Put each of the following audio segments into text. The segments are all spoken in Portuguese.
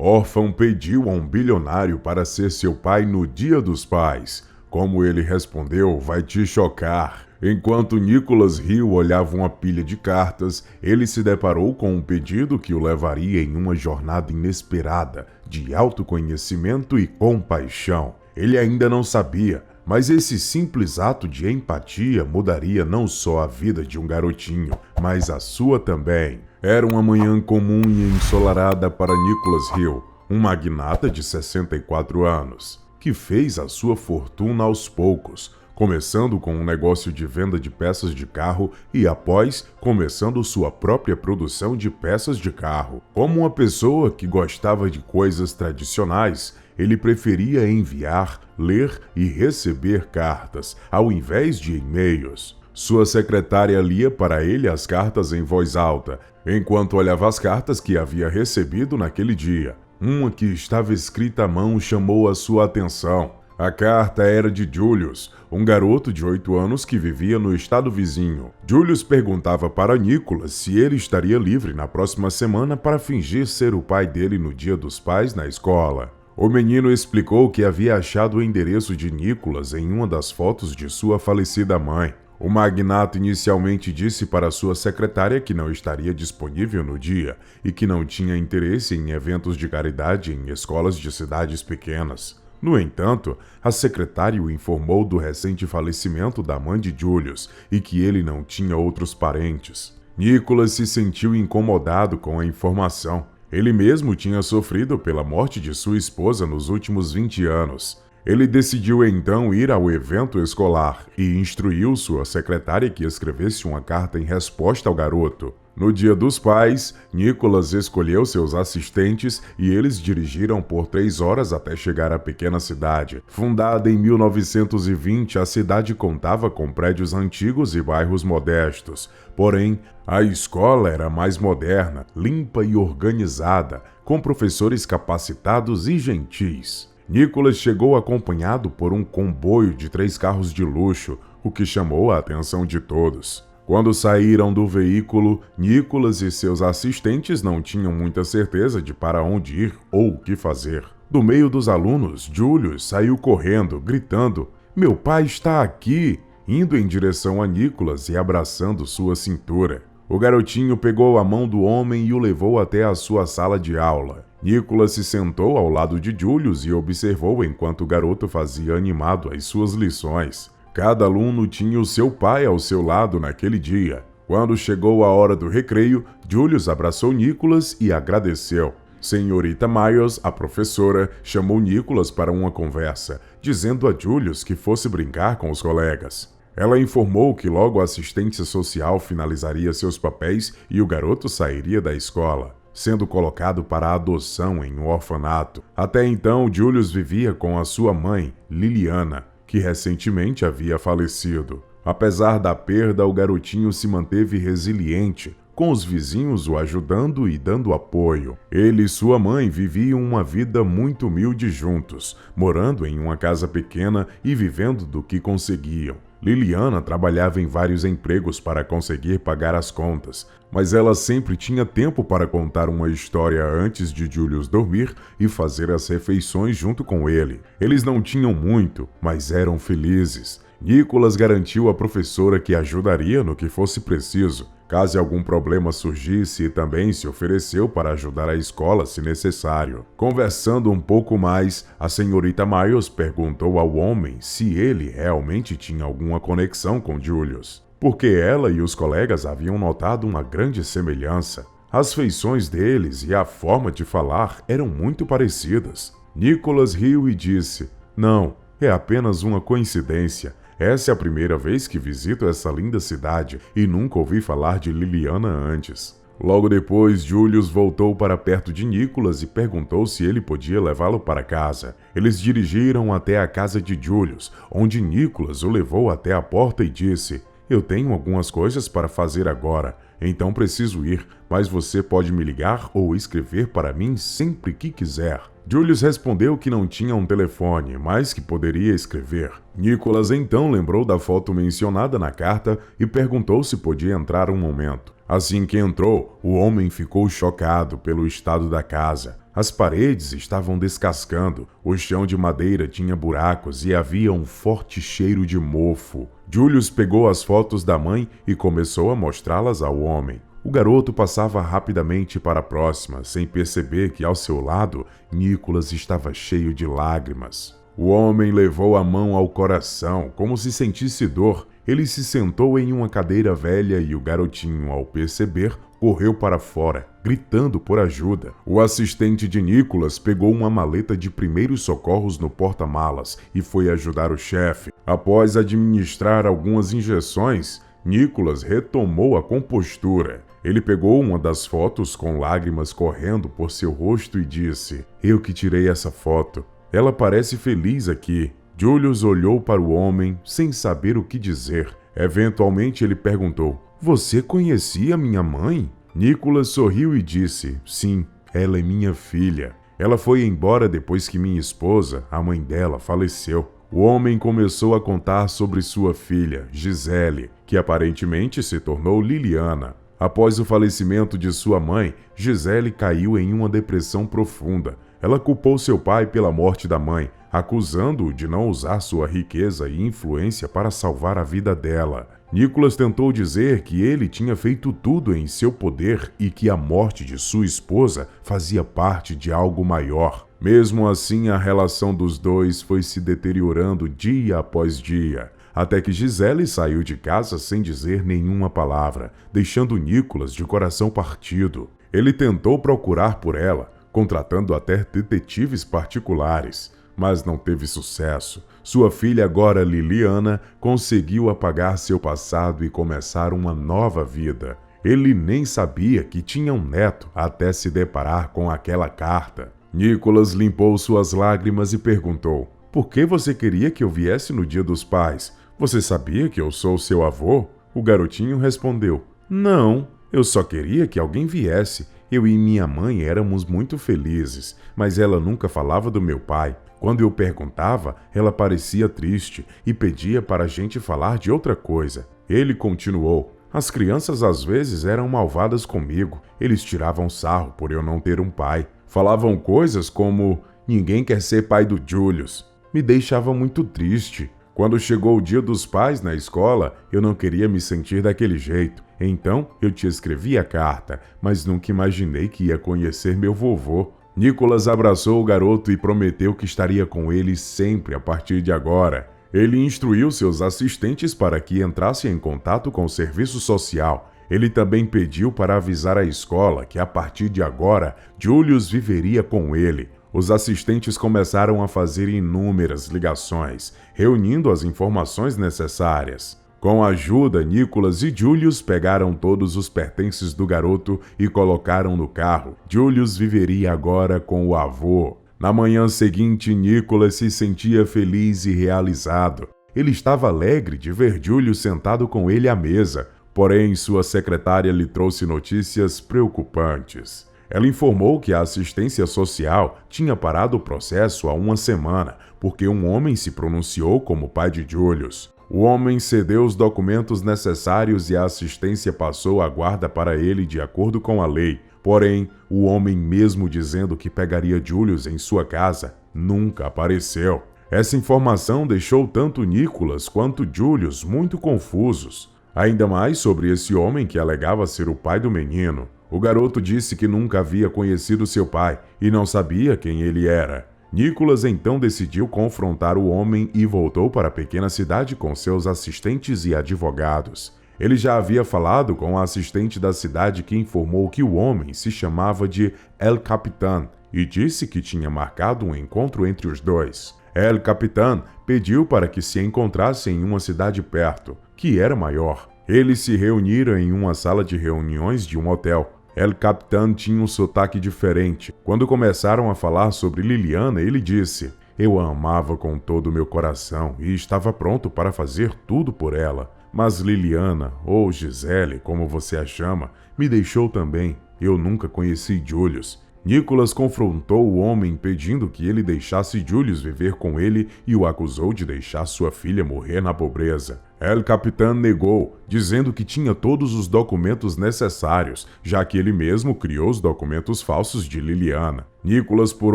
Órfão pediu a um bilionário para ser seu pai no Dia dos Pais. Como ele respondeu, vai te chocar. Enquanto Nicholas Hill olhava uma pilha de cartas, ele se deparou com um pedido que o levaria em uma jornada inesperada, de autoconhecimento e compaixão. Ele ainda não sabia, mas esse simples ato de empatia mudaria não só a vida de um garotinho, mas a sua também. Era uma manhã comum e ensolarada para Nicholas Hill, um magnata de 64 anos, que fez a sua fortuna aos poucos, começando com um negócio de venda de peças de carro e após começando sua própria produção de peças de carro. Como uma pessoa que gostava de coisas tradicionais, ele preferia enviar, ler e receber cartas, ao invés de e-mails. Sua secretária lia para ele as cartas em voz alta, enquanto olhava as cartas que havia recebido naquele dia. Uma que estava escrita à mão chamou a sua atenção. A carta era de Julius, um garoto de 8 anos que vivia no estado vizinho. Julius perguntava para Nicholas se ele estaria livre na próxima semana para fingir ser o pai dele no Dia dos Pais na escola. O menino explicou que havia achado o endereço de Nicholas em uma das fotos de sua falecida mãe. O magnata inicialmente disse para sua secretária que não estaria disponível no dia e que não tinha interesse em eventos de caridade em escolas de cidades pequenas. No entanto, a secretária o informou do recente falecimento da mãe de Julius e que ele não tinha outros parentes. Nicholas se sentiu incomodado com a informação. Ele mesmo tinha sofrido pela morte de sua esposa nos últimos 20 anos. Ele decidiu então ir ao evento escolar e instruiu sua secretária que escrevesse uma carta em resposta ao garoto. No Dia dos Pais, Nicholas escolheu seus assistentes e eles dirigiram por 3 horas até chegar à pequena cidade. Fundada em 1920, a cidade contava com prédios antigos e bairros modestos. Porém, a escola era mais moderna, limpa e organizada, com professores capacitados e gentis. Nicholas chegou acompanhado por um comboio de 3 carros de luxo, o que chamou a atenção de todos. Quando saíram do veículo, Nicholas e seus assistentes não tinham muita certeza de para onde ir ou o que fazer. Do meio dos alunos, Julius saiu correndo, gritando: "Meu pai está aqui!", indo em direção a Nicholas e abraçando sua cintura. O garotinho pegou a mão do homem e o levou até a sua sala de aula. Nicholas se sentou ao lado de Julius e observou enquanto o garoto fazia animado as suas lições. Cada aluno tinha o seu pai ao seu lado naquele dia. Quando chegou a hora do recreio, Julius abraçou Nicholas e agradeceu. Senhorita Myers, a professora, chamou Nicholas para uma conversa, dizendo a Julius que fosse brincar com os colegas. Ela informou que logo a assistência social finalizaria seus papéis e o garoto sairia da escola, sendo colocado para adoção em um orfanato. Até então, Julius vivia com a sua mãe, Liliana, que recentemente havia falecido. Apesar da perda, o garotinho se manteve resiliente, com os vizinhos o ajudando e dando apoio. Ele e sua mãe viviam uma vida muito humilde juntos, morando em uma casa pequena e vivendo do que conseguiam. Liliana trabalhava em vários empregos para conseguir pagar as contas, mas ela sempre tinha tempo para contar uma história antes de Julius dormir e fazer as refeições junto com ele. Eles não tinham muito, mas eram felizes. Nicholas garantiu à professora que ajudaria no que fosse preciso, caso algum problema surgisse, e também se ofereceu para ajudar a escola se necessário. Conversando um pouco mais, a senhorita Myers perguntou ao homem se ele realmente tinha alguma conexão com Julius, porque ela e os colegas haviam notado uma grande semelhança. As feições deles e a forma de falar eram muito parecidas. Nicholas riu e disse: "Não, é apenas uma coincidência. Essa é a primeira vez que visito essa linda cidade e nunca ouvi falar de Liliana antes." Logo depois, Julius voltou para perto de Nicholas e perguntou se ele podia levá-lo para casa. Eles dirigiram até a casa de Julius, onde Nicholas o levou até a porta e disse: "Eu tenho algumas coisas para fazer agora. então preciso ir, mas você pode me ligar ou escrever para mim sempre que quiser. Julius respondeu que não tinha um telefone, mas que poderia escrever. Nicholas então lembrou da foto mencionada na carta e perguntou se podia entrar um momento. Assim que entrou, o homem ficou chocado pelo estado da casa. As paredes estavam descascando, o chão de madeira tinha buracos e havia um forte cheiro de mofo. Julius pegou as fotos da mãe e começou a mostrá-las ao homem. O garoto passava rapidamente para a próxima, sem perceber que ao seu lado, Nicholas estava cheio de lágrimas. O homem levou a mão ao coração, como se sentisse dor. Ele se sentou em uma cadeira velha e o garotinho, ao perceber, correu para fora, gritando por ajuda. O assistente de Nicholas pegou uma maleta de primeiros socorros no porta-malas e foi ajudar o chefe. Após administrar algumas injeções, Nicholas retomou a compostura. Ele pegou uma das fotos com lágrimas correndo por seu rosto e disse: "Eu que tirei essa foto. Ela parece feliz aqui." Julius olhou para o homem sem saber o que dizer. Eventualmente ele perguntou: "Você conhecia minha mãe?" Nicholas sorriu e disse: "Sim, ela é minha filha. Ela foi embora depois que minha esposa, a mãe dela, faleceu." O homem começou a contar sobre sua filha, Gisele, que aparentemente se tornou Liliana. Após o falecimento de sua mãe, Gisele caiu em uma depressão profunda. Ela culpou seu pai pela morte da mãe, acusando-o de não usar sua riqueza e influência para salvar a vida dela. Nicholas tentou dizer que ele tinha feito tudo em seu poder e que a morte de sua esposa fazia parte de algo maior. Mesmo assim, a relação dos dois foi se deteriorando dia após dia, até que Gisele saiu de casa sem dizer nenhuma palavra, deixando Nicholas de coração partido. Ele tentou procurar por ela, contratando até detetives particulares, mas não teve sucesso. Sua filha, agora Liliana, conseguiu apagar seu passado e começar uma nova vida. Ele nem sabia que tinha um neto até se deparar com aquela carta. Nicholas limpou suas lágrimas e perguntou: "Por que você queria que eu viesse no Dia dos Pais? Você sabia que eu sou seu avô?" O garotinho respondeu: "Não, eu só queria que alguém viesse. Eu e minha mãe éramos muito felizes, mas ela nunca falava do meu pai. Quando eu perguntava, ela parecia triste e pedia para a gente falar de outra coisa." Ele continuou: "As crianças às vezes eram malvadas comigo. Eles tiravam sarro por eu não ter um pai. Falavam coisas como: ninguém quer ser pai do Julius. Me deixava muito triste. Quando chegou o Dia dos Pais na escola, eu não queria me sentir daquele jeito. Então, eu te escrevi a carta, mas nunca imaginei que ia conhecer meu vovô." Nicholas abraçou o garoto e prometeu que estaria com ele sempre a partir de agora. Ele instruiu seus assistentes para que entrassem em contato com o serviço social. Ele também pediu para avisar a escola que a partir de agora, Julius viveria com ele. Os assistentes começaram a fazer inúmeras ligações, reunindo as informações necessárias. Com a ajuda, Nicholas e Julius pegaram todos os pertences do garoto e colocaram no carro. Julius viveria agora com o avô. Na manhã seguinte, Nicholas se sentia feliz e realizado. Ele estava alegre de ver Julius sentado com ele à mesa, porém sua secretária lhe trouxe notícias preocupantes. Ela informou que a assistência social tinha parado o processo há uma semana, porque um homem se pronunciou como pai de Julius. O homem cedeu os documentos necessários e a assistência passou a guarda para ele de acordo com a lei. Porém, o homem, mesmo dizendo que pegaria Julius em sua casa, nunca apareceu. Essa informação deixou tanto Nicholas quanto Julius muito confusos. Ainda mais sobre esse homem que alegava ser o pai do menino. O garoto disse que nunca havia conhecido seu pai e não sabia quem ele era. Nicholas então decidiu confrontar o homem e voltou para a pequena cidade com seus assistentes e advogados. Ele já havia falado com a assistente da cidade que informou que o homem se chamava de El Capitán e disse que tinha marcado um encontro entre os dois. El Capitán pediu para que se encontrassem em uma cidade perto, que era maior. Eles se reuniram em uma sala de reuniões de um hotel. El Capitán tinha um sotaque diferente. Quando começaram a falar sobre Liliana, ele disse: "Eu a amava com todo o meu coração e estava pronto para fazer tudo por ela. Mas Liliana, ou Gisele, como você a chama, me deixou também. Eu nunca conheci Julius. Nicholas confrontou o homem pedindo que ele deixasse Julius viver com ele e o acusou de deixar sua filha morrer na pobreza. El Capitan negou, dizendo que tinha todos os documentos necessários, já que ele mesmo criou os documentos falsos de Liliana. Nicholas, por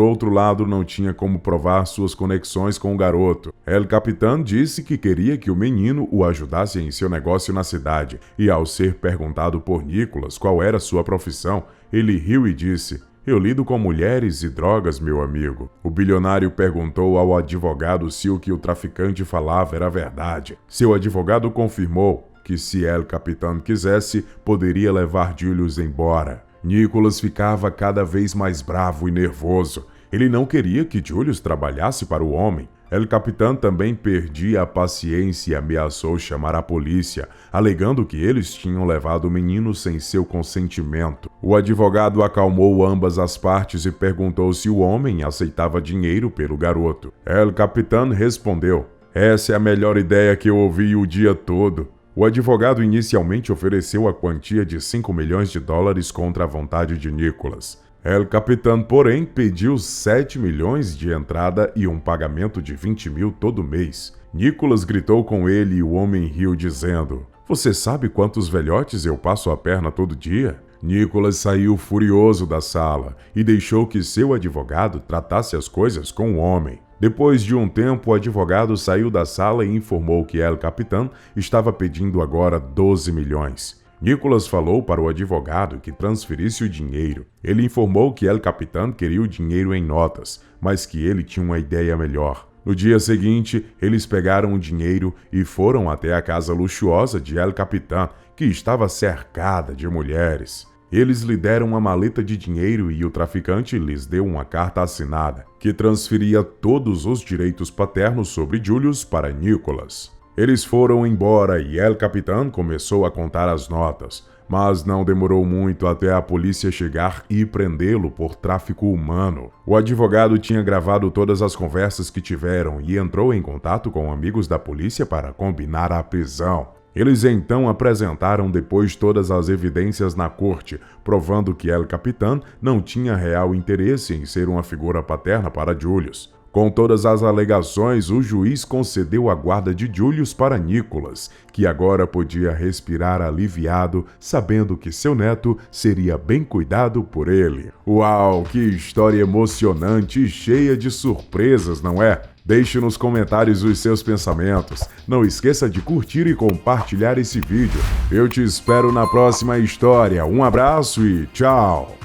outro lado, não tinha como provar suas conexões com o garoto. El Capitan disse que queria que o menino o ajudasse em seu negócio na cidade, e ao ser perguntado por Nicholas qual era sua profissão, ele riu e disse: "Eu lido com mulheres e drogas, meu amigo." O bilionário perguntou ao advogado se o que o traficante falava era verdade. Seu advogado confirmou que, se El Capitan quisesse, poderia levar Julius embora. Nicholas ficava cada vez mais bravo e nervoso. Ele não queria que Julius trabalhasse para o homem. El Capitan também perdia a paciência e ameaçou chamar a polícia, alegando que eles tinham levado o menino sem seu consentimento. O advogado acalmou ambas as partes e perguntou se o homem aceitava dinheiro pelo garoto. El Capitan respondeu: "Essa é a melhor ideia que eu ouvi o dia todo." O advogado inicialmente ofereceu a quantia de $5 milhões contra a vontade de Nicholas. El Capitan, porém, pediu 7 milhões de entrada e um pagamento de 20 mil todo mês. Nicholas gritou com ele e o homem riu, dizendo: "Você sabe quantos velhotes eu passo a perna todo dia?" Nicholas saiu furioso da sala e deixou que seu advogado tratasse as coisas com o homem. Depois de um tempo, o advogado saiu da sala e informou que El Capitan estava pedindo agora 12 milhões. Nicholas falou para o advogado que transferisse o dinheiro. Ele informou que El Capitan queria o dinheiro em notas, mas que ele tinha uma ideia melhor. No dia seguinte, eles pegaram o dinheiro e foram até a casa luxuosa de El Capitan, que estava cercada de mulheres. Eles lhe deram uma maleta de dinheiro e o traficante lhes deu uma carta assinada, que transferia todos os direitos paternos sobre Julius para Nicholas. Eles foram embora e El Capitan começou a contar as notas, mas não demorou muito até a polícia chegar e prendê-lo por tráfico humano. O advogado tinha gravado todas as conversas que tiveram e entrou em contato com amigos da polícia para combinar a prisão. Eles então apresentaram depois todas as evidências na corte, provando que El Capitan não tinha real interesse em ser uma figura paterna para Julius. Com todas as alegações, o juiz concedeu a guarda de Julius para Nicholas, que agora podia respirar aliviado, sabendo que seu neto seria bem cuidado por ele. Uau, que história emocionante e cheia de surpresas, não é? Deixe nos comentários os seus pensamentos. Não esqueça de curtir e compartilhar esse vídeo. Eu te espero na próxima história. Um abraço e tchau!